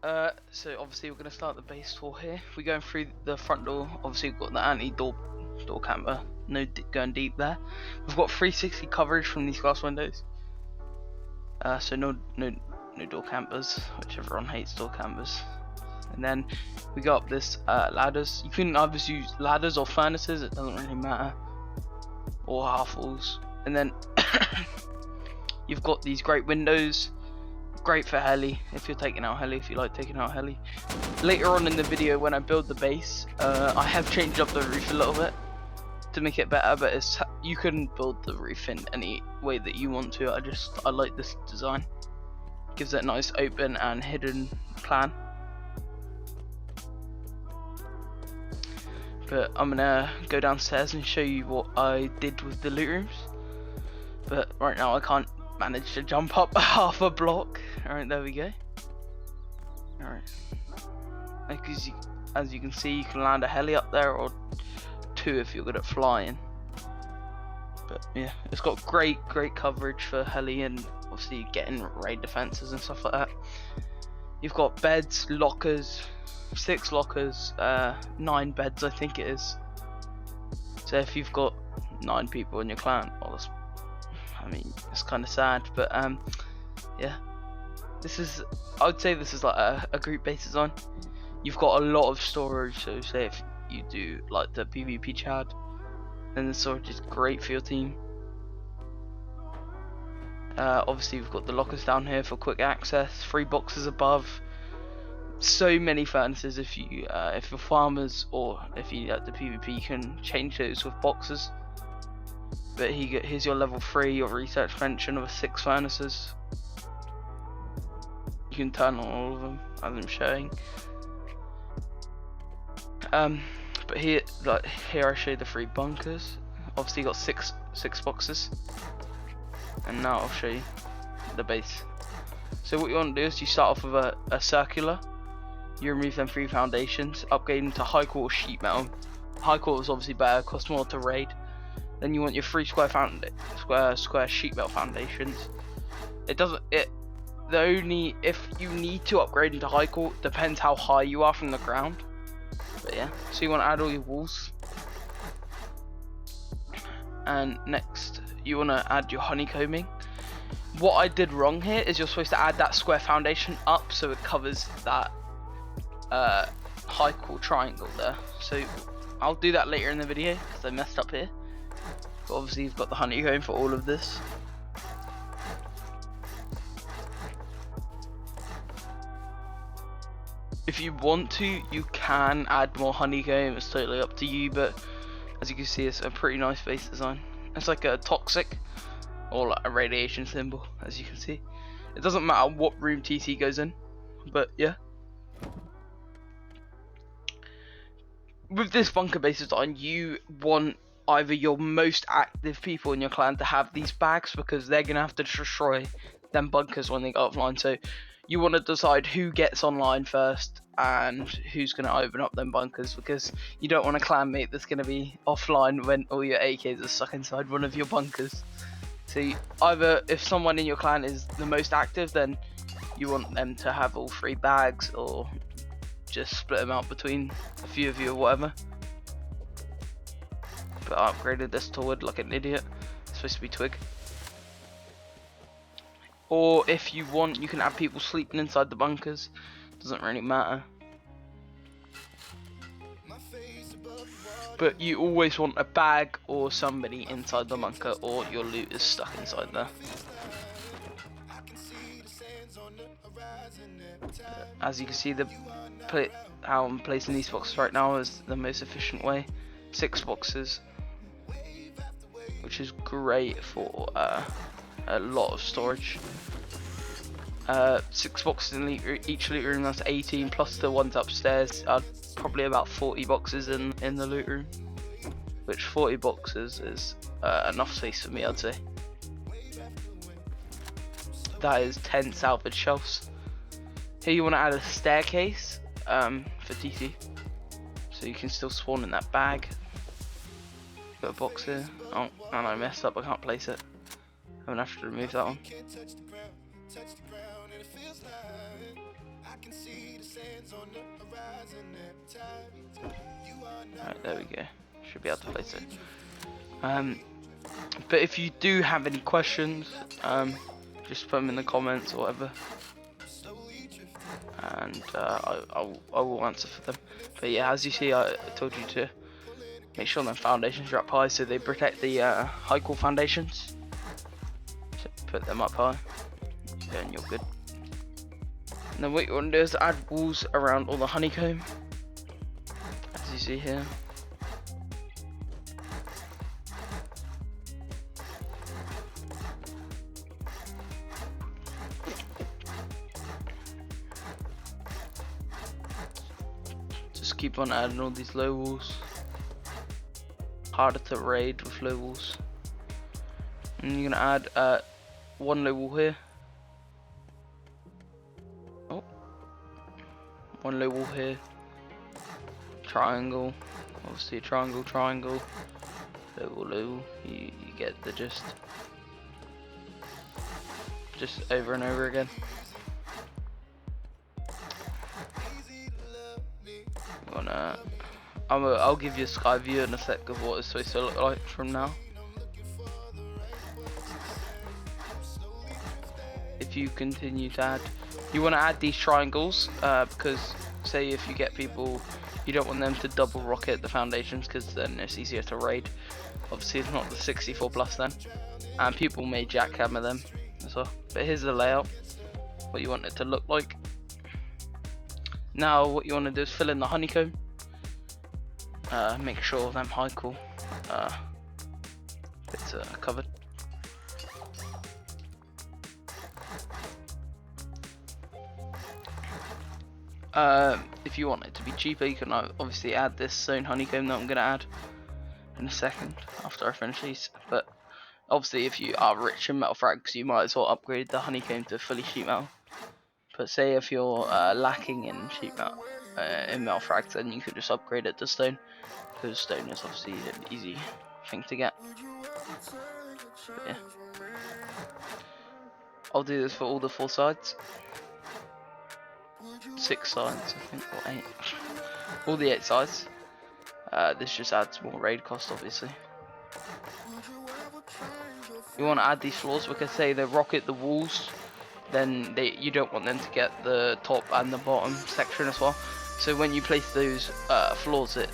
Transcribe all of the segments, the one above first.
So obviously we're going to start the base tour here. We're going through the front door. Obviously we've got the anti-door camper. No going deep there. We've got 360 coverage from these glass windows. So no door campers, which everyone hates door campers. And then we got up this ladders. You can either use ladders or furnaces. It doesn't really matter. Or half walls. And then you've got these great windows. Great for heli, if you're taking out heli, if you like taking out heli. Later on in the video when I build the base, I have changed up the roof a little bit to make it better, but you can build the roof in any way that you want to. I like this design. Gives it a nice open and hidden plan. But I'm gonna go downstairs and show you what I did with the loot rooms. But right now I can't manage to jump up half a block. Alright, there we go. Alright. As you can see, you can land a heli up there, or two if you're good at flying. But yeah, it's got great coverage for heli and obviously getting raid defenses and stuff like that. You've got beds, lockers, 6 lockers, 9 beds I think it is. So if you've got 9 people in your clan, well, it's kind of sad, but yeah. I would say this is like a group based design. You've got a lot of storage, so say if you do like the PvP chat, then the storage is great for your team. Obviously we've got the lockers down here for quick access, 3 boxes above, so many furnaces. If you're farmers or if you like the PvP, you can change those with boxes. But here's your level 3, your research mention of 6 furnaces. You can turn on all of them as I'm showing. But here I show you the 3 bunkers. Obviously you got 6 boxes. And now I'll show you the base. So what you want to do is you start off with a circular. You remove them 3 foundations, upgrade them to high quarter sheet metal. High quarter is obviously better, costs more to raid. Then you want your 3 square sheet metal foundations. If you need to upgrade into high core, depends how high you are from the ground. But yeah, so you want to add all your walls. And next, you want to add your honeycombing. What I did wrong here is you're supposed to add that square foundation up so it covers that high core triangle there. So I'll do that later in the video because I messed up here. But obviously you've got the honeycomb for all of this. If you want to, you can add more honeycomb, it's totally up to you, but as you can see, it's a pretty nice base design. It's like a toxic or like a radiation symbol, as you can see. It doesn't matter what room TC goes in, but yeah. With this bunker base design, you want either your most active people in your clan to have these bags, because they're going to have to destroy them bunkers when they go offline. So you want to decide who gets online first and who's going to open up them bunkers, because you don't want a clanmate that's going to be offline when all your AKs are stuck inside one of your bunkers. So either if someone in your clan is the most active, then you want them to have all 3 bags, or just split them out between a few of you or whatever. But I upgraded this to wood like an idiot. It's supposed to be twig. Or if you want, you can have people sleeping inside the bunkers. Doesn't really matter. But you always want a bag or somebody inside the bunker, or your loot is stuck inside there. As you can see, how I'm placing these boxes right now is the most efficient way. 6 boxes, which is great for a lot of storage. 6 boxes in each loot room, that's 18, plus the ones upstairs are probably about 40 boxes in the loot room, which 40 boxes is enough space for me, I'd say. That is 10 salvage shelves. Here you want to add a staircase for TC, so you can still spawn in that bag. Got a box here. Oh, and I messed up, I can't place it. I'm gonna have to remove that one. Alright, there we go. Should be able to place it. But if you do have any questions, just put them in the comments or whatever, and I will answer for them. But yeah, as you see, I told you to make sure the foundations are up high so they protect the high core foundations. So put them up high, and you're good. And then what you want to do is add walls around all the honeycomb, as you see here. Just keep on adding all these low walls. Harder to raid with low walls. And you're gonna add one low wall here. Oh, one low wall here. Triangle, obviously a triangle, triangle. Low wall, low wall. You get the gist. Just over and over again. I'll give you a sky view in a sec of what it's supposed to look like from now. If you continue to add, you want to add these triangles because say if you get people, you don't want them to double rocket the foundations because then it's easier to raid. Obviously it's not the 64 plus then, and people may jackhammer them as well. But here's the layout, what you want it to look like. Now what you want to do is fill in the honeycomb. Make sure them high core bits are covered. If you want it to be cheaper, you can obviously add this zone honeycomb that I'm going to add in a second after I finish these. But obviously if you are rich in metal frags, you might as well upgrade the honeycomb to fully sheet metal. But say if you're lacking in sheet metal, in metal frags, then you could just upgrade it to stone, because stone is obviously an easy thing to get. But yeah, I'll do this for all the 4 sides. 6 sides, I think, or 8. All the 8 sides. This just adds more raid cost, obviously. You want to add these floors because say they rocket the walls, then you don't want them to get the top and the bottom section as well. So when you place those floors, it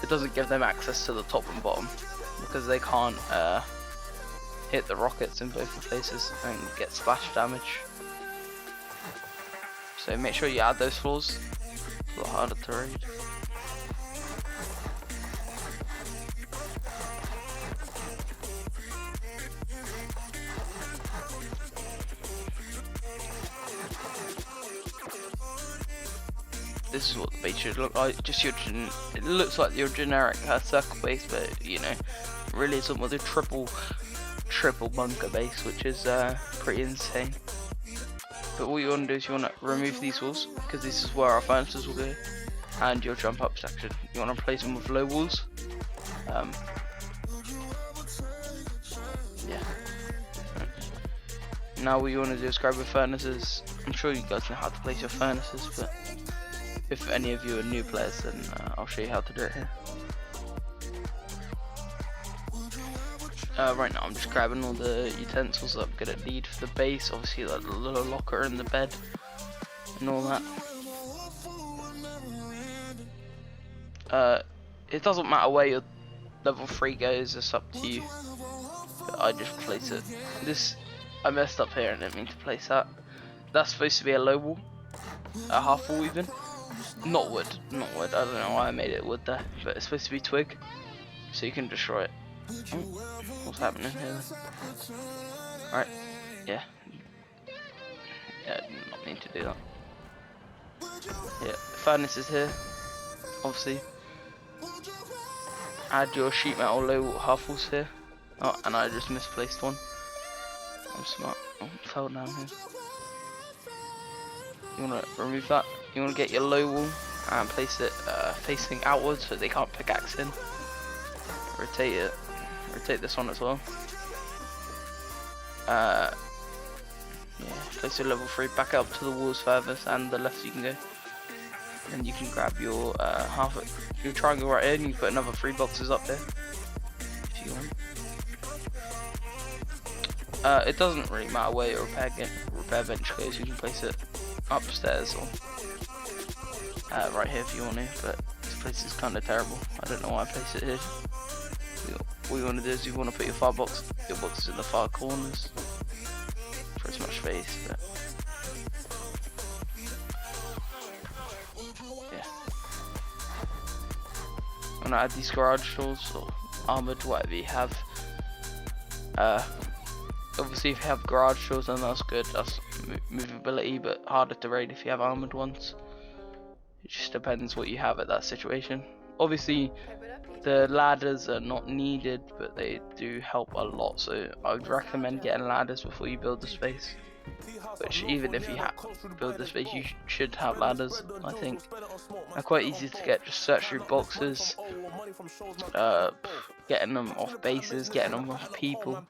doesn't give them access to the top and bottom because they can't hit the rockets in both the places and get splash damage. So make sure you add those floors. It's a lot harder to raid. This is what the base should look like. Just your it looks like your generic circle base, but you know, really isn't with a triple bunker base, which is pretty insane. But what you want to do is you want to remove these walls because this is where our furnaces will go, and your jump up section. You want to replace them with low walls. Yeah. Now what you want to do is grab your furnaces. I'm sure you guys know how to place your furnaces, but if any of you are new players, then I'll show you how to do it here. Right now I'm just grabbing all the utensils that I'm gonna need for the base, obviously like the little locker in the bed and all that. It doesn't matter where your level 3 goes, it's up to you, but I just place it. I messed up here and didn't mean to place that. That's supposed to be a low wall, a half wall even. Not wood, I don't know why I made it wood there, but it's supposed to be twig, so you can destroy it. Oh, what's happening here then? Alright, yeah, I did not mean to do that. Yeah, furnace is here, obviously. Add your sheet metal low half walls here. Oh, and I just misplaced one. I'm smart. Oh, fell down here. You want to remove that. You want to get your low wall and place it facing outwards so they can't pickaxe in. Rotate it. Rotate this one as well. Yeah, place your level 3 back up to the walls furthest and the left you can go. And you can grab your your triangle right here, and you can put another 3 boxes up there if you want. It doesn't really matter where your repair bench goes. You can place it upstairs or right here if you want to, but this place is kind of terrible. I don't know why I place it here. What you want to do is you want to put your boxes in the far corners for as much space. But yeah, I'm gonna add these garage doors or armored, whatever you have. Obviously, if you have garage doors, then that's good. That's movability, but harder to raid if you have armored ones. It just depends what you have at that situation. Obviously, the ladders are not needed, but they do help a lot. So I would recommend getting ladders before you build the space. Which, even if you build the space, you should have ladders. I think they're quite easy to get. Just search through boxes, getting them off bases, getting them off people.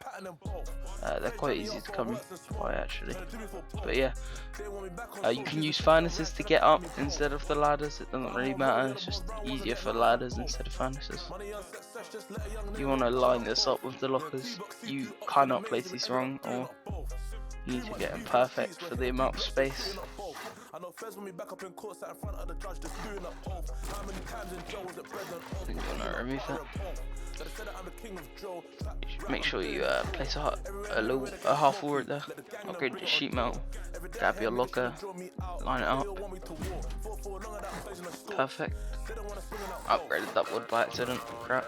They're quite easy to come by actually. But yeah, you can use furnaces to get up instead of the ladders. It doesn't really matter. It's just easier for ladders instead of furnaces. You want to line this up with the lockers. You cannot place these wrong, or you need to get them perfect for the amount of space. I think you want to remove that. Make sure you place a half wall right there. Upgrade the sheet metal. Grab your locker. Line it up. Perfect. Upgraded that wood by accident. Crap.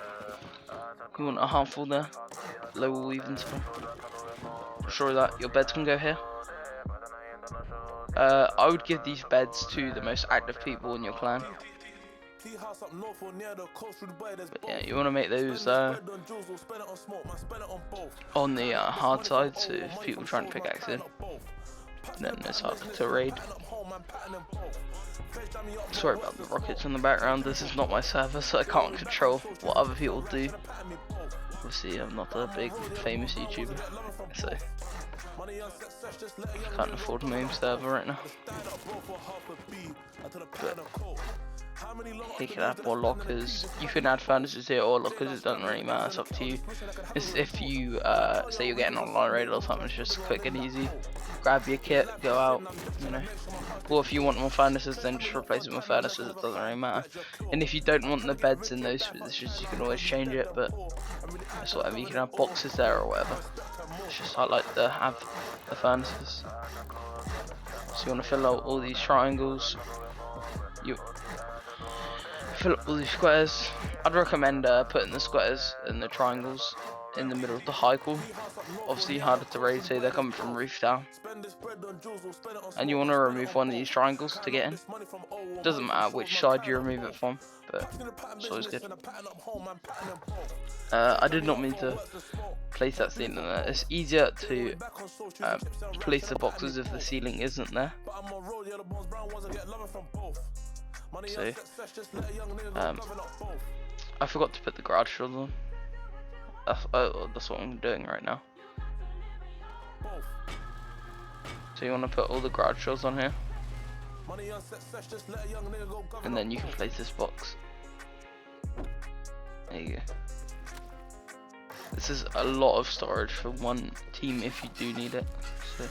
You want a half wall there. Low wall even stuff. Ensure that your beds can go here. I would give these beds to the most active people in your clan. But yeah, you want to make those on the hard side, so if people trying to pickaxe in, then it's harder to raid. Sorry about the rockets in the background. This is not my server, so I can't control what other people do. Obviously, I'm not a big famous YouTuber, so I can't afford my own server right now. But you can add more lockers. You can add furnaces here or lockers. It doesn't really matter. It's up to you. It's if you say you're getting online raid or something, it's just quick and easy. Grab your kit, go out, you know. Or if you want more furnaces, then just replace it with furnaces. It doesn't really matter. And if you don't want the beds in those positions, you can always change it. But it's whatever. You can have boxes there or whatever. It's just I like to have the furnaces. So you want to fill out all these triangles. You fill up all these squares. I'd recommend putting the squares and the triangles in the middle of the high core. Obviously harder to raid, so they're coming from roof down. And you want to remove one of these triangles to get in. Doesn't matter which side you remove it from, but it's always good. I did not mean to place that ceiling there. It's easier to place the boxes if the ceiling isn't there. So, I forgot to put the garage doors on. That's what I'm doing right now. So you want to put all the garage doors on here, and then you can place this box. There you go. This is a lot of storage for one team if you do need it. So,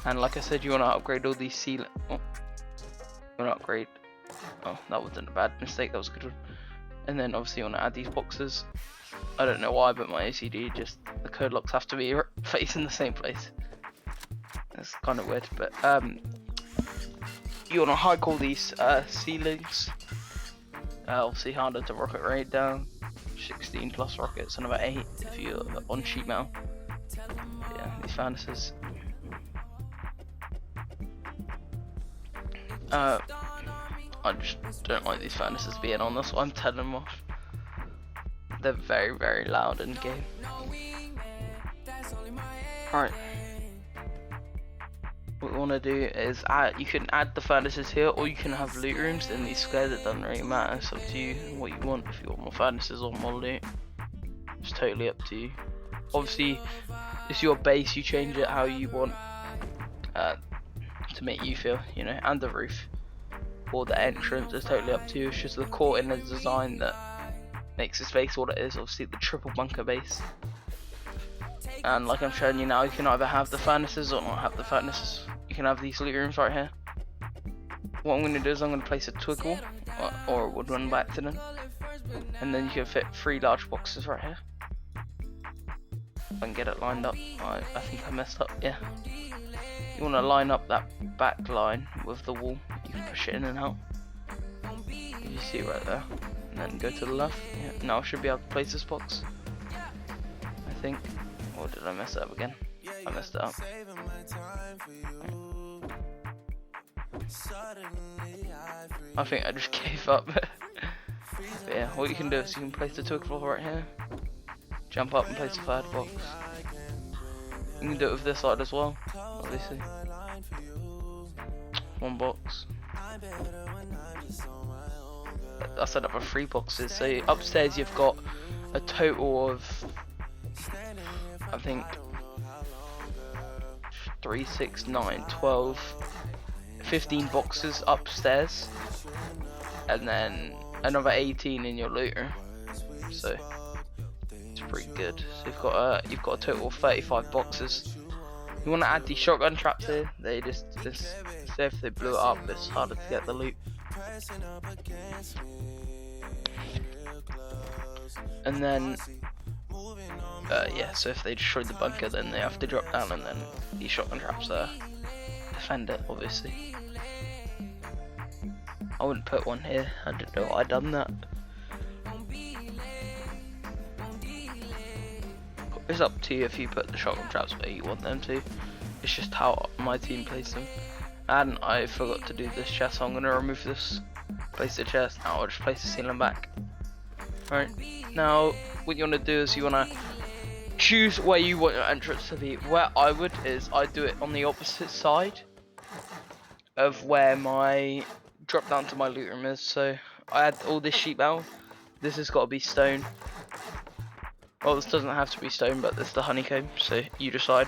and like I said, you want to upgrade all these ceiling. Oh, you want to upgrade. Oh, that wasn't a bad mistake. That was a good one. And then obviously you want to add these boxes. I don't know why, but my ACD just the code locks have to be facing the same place. That's kind of weird, but you want to hike all these ceilings. Obviously harder to rocket raid down. 16 plus rockets and about 8 if you're on sheet metal. Yeah, these furnaces. I just don't like these furnaces being on, that's why I'm turning them off. They're very, very loud in game. Alright. What we want to do is you can add the furnaces here, or you can have loot rooms in these squares. It doesn't really matter. It's up to you what you want. If you want more furnaces or more loot, it's totally up to you. Obviously, it's your base. You change it how you want. to make you feel, you know, and the roof or the entrance is totally up to you. It's just the core inner design that makes this base what it is. Obviously the triple bunker base, and like I'm showing you now, you can either have the furnaces or not have the furnaces. You can have these loot rooms right here. What I'm going to do is I'm going to place a twig wall or a wood one by accident, and then you can fit 3 large boxes right here. If I can get it lined up. I think I messed up. Yeah, you want to line up that back line with the wall. You can push it in and out. You see right there, and then go to the left. Yeah, now I should be able to place this box, I think. Or did I mess it up again? I messed it up. I think I just gave up. But yeah, what you can do is you can place the twig floor right here, jump up and place a 3rd box. You can do it with this side as well, obviously. 1 box. I set up for 3 boxes. So upstairs you've got a total of, I think, 3, 6, 9, 12, 15 boxes upstairs, and then another 18 in your loot room. So it's pretty good. So you've got a total of 35 boxes. You want to add these shotgun traps here. They just say if they blew it up, it's harder to get the loot. And then yeah, so if they destroy the bunker, then they have to drop down, and then these shotgun traps defend it, obviously. I wouldn't put one here. I don't know why I done that. It's up to you if you put the shotgun traps where you want them to. It's just how my team plays them. And I forgot to do this chest, so I'm gonna remove this. Place the chest. Now I'll just place the ceiling back. Alright. Now what you wanna do is you wanna choose where you want your entrance to be. Where I would is I do it on the opposite side of where my drop down to my loot room is. So I add all this sheep metal. This has got to be stone. Well, this doesn't have to be stone, but it's the honeycomb, so you decide.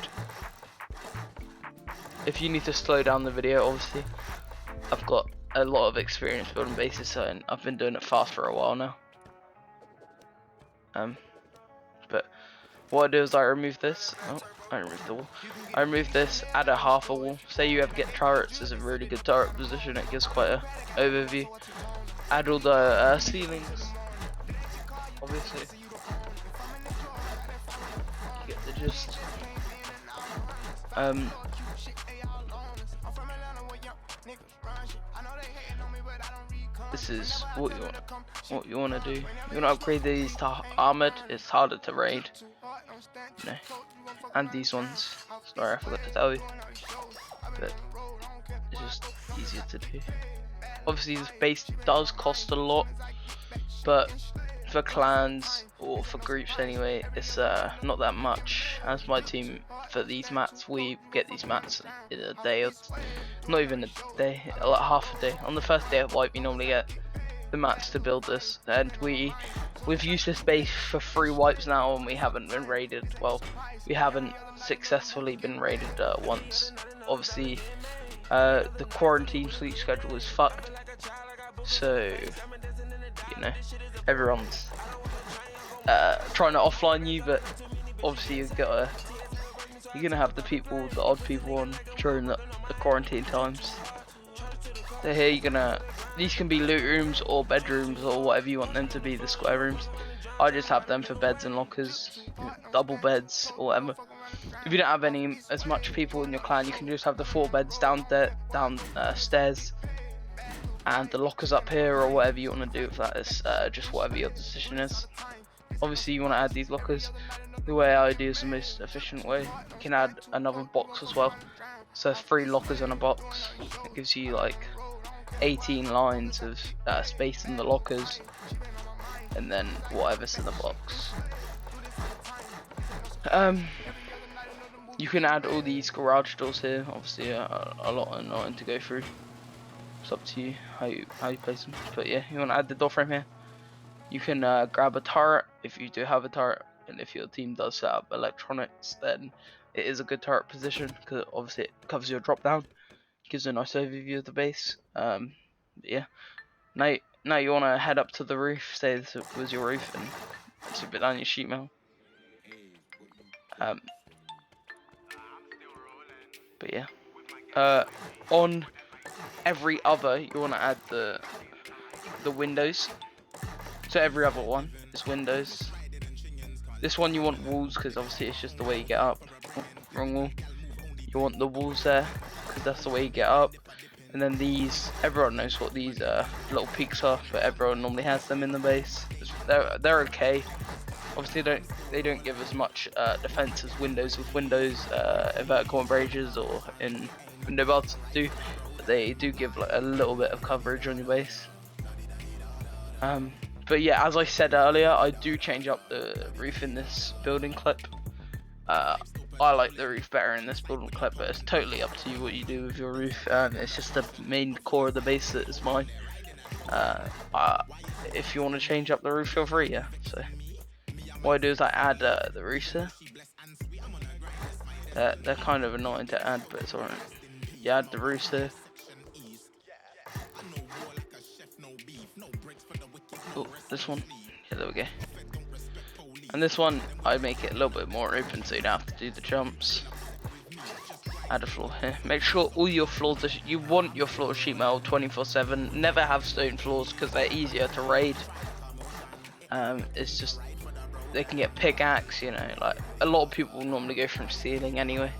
If you need to slow down the video, obviously, I've got a lot of experience building bases, so I've been doing it fast for a while now. But what I do is I remove this. Oh, I removed the wall. I remove this, add a half a wall. Say you ever get turrets, it's a really good turret position. It gives quite a overview. Add all the ceilings, obviously. You get the gist. This is what you want to do. You want to upgrade these to armored. It's harder to raid. You know. And these ones. Sorry, I forgot to tell you. But it's just easier to do. Obviously, this base does cost a lot, but for clans or for groups anyway, it's not that much. As my team, for these mats, we get these mats in a day, or not even a day, like half a day. On the first day of wipe, we normally get the mats to build this, and we've used this base for 3 wipes now, and we haven't been raided. Well, we haven't successfully been raided once. Obviously, the quarantine sleep schedule is fucked, so you know, everyone's trying to offline you, but obviously you're gonna have the odd people on during the quarantine times. So here these can be loot rooms or bedrooms or whatever you want them to be, the square rooms. I just have them for beds and lockers, double beds or whatever. If you don't have as much people in your clan, you can just have the 4 beds downstairs and the lockers up here, or whatever you want to do with that. Is just whatever your decision is. Obviously you want to add these lockers. The way I do is the most efficient way. You can add another box as well. So 3 lockers in a box. It gives you like 18 lines of space in the lockers, and then whatever's in the box. You can add all these garage doors here. Obviously a lot annoying to go through. It's up to you how you place them. But yeah, you want to add the door frame here. You can grab a turret if you do have a turret, and if your team does set up electronics, then it is a good turret position because obviously it covers your drop down. gives a nice overview of the base. Yeah. Now you want to head up to the roof. Say this was your roof, and it's a bit down your sheet metal. But yeah. On every other, you want to add the windows. So every other one is windows. This one you want walls because obviously it's just the way you get up. Oh, wrong wall. You want the walls there because that's the way you get up. And then these, everyone knows what these little peaks are, but everyone normally has them in the base. They're okay. Obviously they don't give as much defense as windows with windows, vertical embrasures or in window belts do. But they do give like a little bit of coverage on your base. But yeah, as I said earlier, I do change up the roof in this building clip. I like the roof better in this building clip, but it's totally up to you what you do with your roof. It's just the main core of the base that is mine. If you want to change up the roof, feel free, yeah. So what I do is I add the roofs here. They're kind of annoying to add, but it's alright. You add the roofs here. Oh, this one. Yeah, there we go. And this one, I make it a little bit more open so you don't have to do the jumps. Add a floor here. Make sure all your floors, you want your floor sheet metal 24/7. Never have stone floors because they're easier to raid. It's just, they can get pickaxe, you know, like a lot of people normally go from ceiling anyway.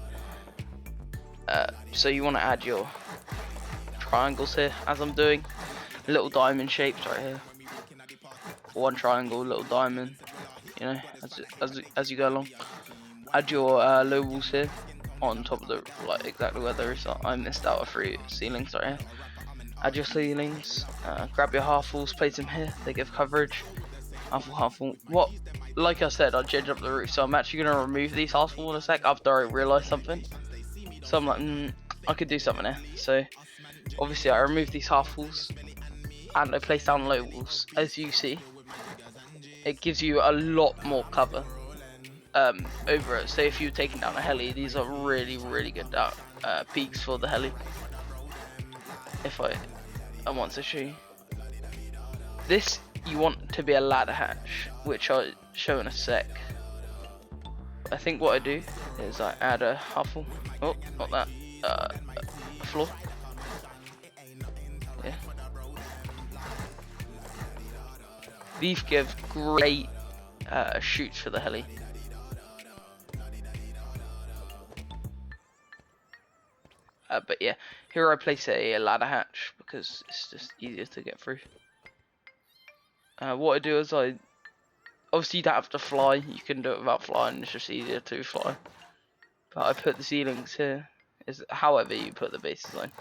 So you want to add your triangles here, as I'm doing. Little diamond shapes right here. One triangle, little diamond. You know, as you go along. Add your low walls here on top of the, like exactly where there is. I missed out a few ceilings right here. Add your ceilings. Grab your half walls, place them here. They give coverage. Half wall. What? Like I said, I change up the roof, so I'm actually gonna remove these half wall in a sec after I realise something. So I'm like, I could do something here. So obviously I remove these half walls and I place down low walls. As you see, it gives you a lot more cover over it. So if you're taking down a heli, these are really good peaks for the heli. If I want to show you this, you want to be a ladder hatch, which I'll show in a sec. I think what I do is I add a huffle. Oh, not that. A floor. Yeah. These give great shoots for the heli. But yeah, here I place a ladder hatch because it's just easier to get through. What I do is obviously you don't have to fly, you can do it without flying, it's just easier to fly. But I put the ceilings here, is however you put the base design.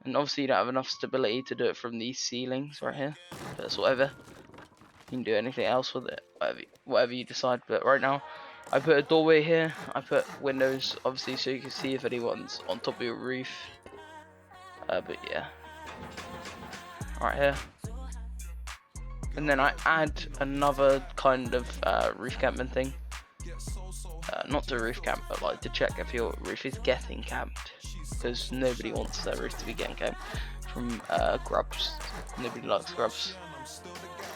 And obviously you don't have enough stability to do it from these ceilings right here, but it's whatever. You can do anything else with it, whatever you decide. But right now, I put a doorway here, I put windows, obviously so you can see if anyone's on top of your roof. But yeah, right here. And then I add another kind of roof camping thing. Not to roof camp, but like to check if your roof is getting camped. Because nobody wants their roof to be getting camped from grubs. Nobody likes grubs.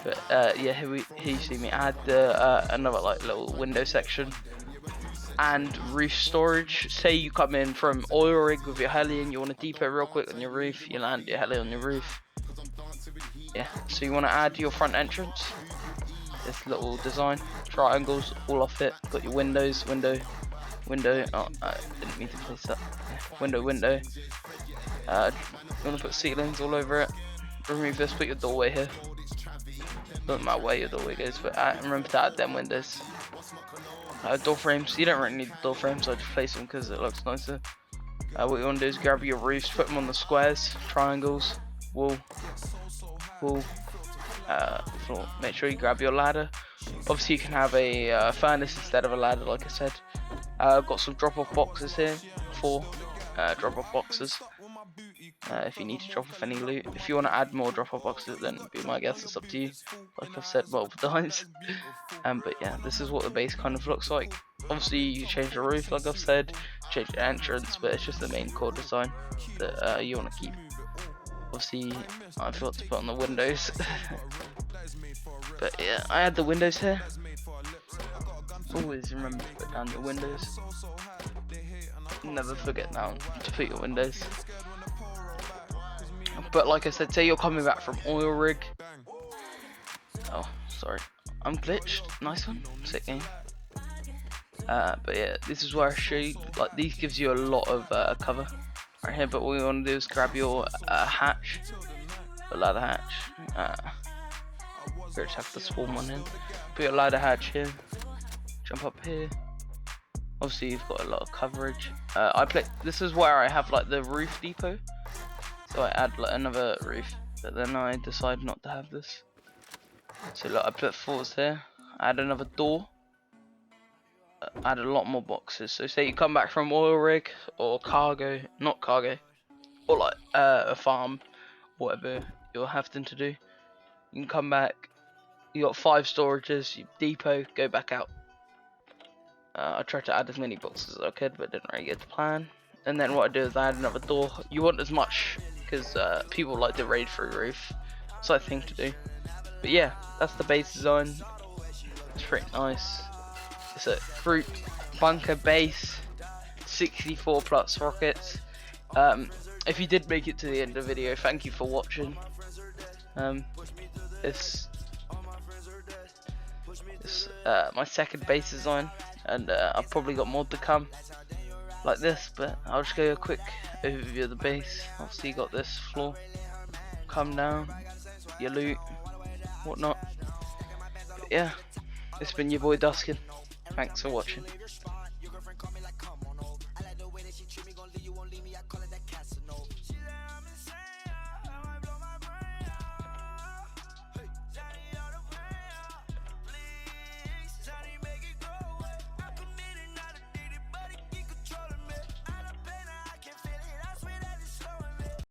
But yeah, here you see me add another like little window section. And roof storage. Say you come in from oil rig with your heli and you want to depot real quick on your roof. You land your heli on your roof. Yeah, so you want to add your front entrance. This little design, triangles all off it. Got your windows, window. Oh, I didn't mean to place that. Yeah, window. You want to put ceilings all over it. Remove this, put your doorway here. Doesn't matter where your doorway goes, but remember to add them windows. Door frames. You don't really need the door frames. I just place them because it looks nicer. What you want to do is grab your roofs, put them on the squares, triangles, wall. Floor. Make sure you grab your ladder. Obviously you can have a furnace instead of a ladder, like I said. I've got some drop-off boxes here, 4. drop off boxes. If you need to drop off any loot, if you want to add more drop off boxes, then be my guess, it's up to you, like I've said multiple times. But yeah, this is what the base kind of looks like. Obviously you change the roof, like I've said, change the entrance, but it's just the main core design that you want to keep. Obviously I forgot to put on the windows. But yeah, I had the windows here. Always remember to put down your windows. Never forget now to put your windows. But like I said, say you're coming back from oil rig. Oh, sorry, I'm glitched. Nice one, sick game. But yeah, this is where I show you. Like, these gives you a lot of cover right here. But what we want to do is grab your hatch, the ladder hatch. We just have to spawn one in. Put your ladder hatch here. Jump up here. Obviously, you've got a lot of coverage. This is where I have like the roof depot. So I add like another roof, but then I decide not to have this. So look, I put floors here. I add another door. Add a lot more boxes. So say you come back from oil rig or cargo, not cargo, or like a farm, whatever you're having to do. You can come back. You got 5 storages. You depot, go back out. I tried to add as many boxes as I could, but didn't really get the plan. And then what I do is I add another door. You want as much because people like to raid through roof. It's a thing to do. But yeah, that's the base design. It's pretty nice. It's a fruit bunker base, 64 plus rockets. If you did make it to the end of the video, thank you for watching. It's my second base design, and I've probably got more to come like this, but I'll just go a quick overview of the base. Obviously you got this floor, come down, your loot, whatnot. But yeah, it's been your boy Duskin. Thanks for watching.